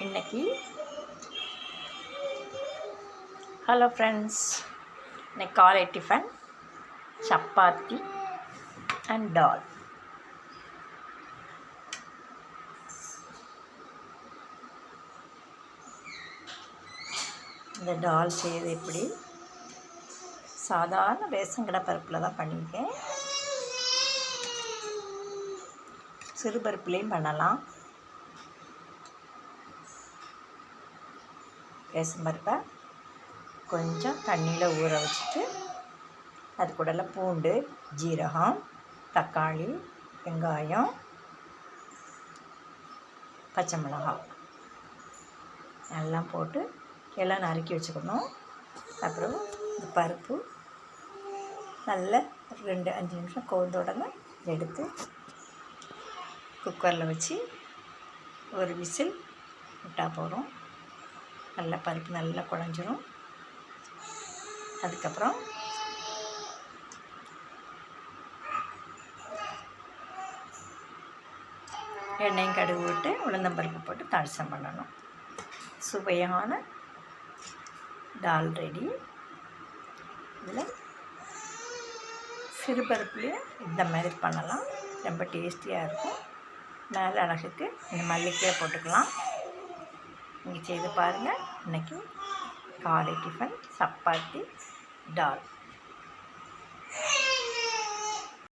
இன்னைக்கு hello friends, இன்னைக்கு காலை டிஃபன் சப்பாத்தி அண்ட் டால். இந்த டால் செய்வது எப்படி? சாதாரண ரேஷன் கடை பருப்பில் தான் பண்ணியிருக்கேன். சிறு பருப்புலேயும் பண்ணலாம். ரேஷன் பருப்பை கொஞ்சம் தண்ணியில் ஊற வச்சுட்டு அது கூடல பூண்டு, ஜீரகம், தக்காளி, வெங்காயம், பச்சை மிளகாய் எல்லாம் போட்டு எல்லாம் நறுக்கி வச்சுக்கணும். அப்புறம் இந்த பருப்பு நல்ல 2-5 நிமிஷம் கொதித்த உடனே எடுத்து குக்கரில் வச்சு ஒரு விசில் விட்டால் போதும். நல்லா பருப்பு நல்லா குழஞ்சிரும். அதுக்கப்புறம் எண்ணெயும் கடுகு விட்டு உளுந்தம்பருப்பு போட்டு தாளிசம் பண்ணணும். சுவையான டால் ரெடி. இதில் சிறுபருப்புலேயே இந்த மாதிரி பண்ணலாம், ரொம்ப டேஸ்டியாக இருக்கும். மேலே அழகுக்கு இந்த மல்லிக்காய் போட்டுக்கலாம். நீங்கள் செய்து பாருங்கள். இன்றைக்கி காலை டிஃபன் சப்பாத்தி டால்.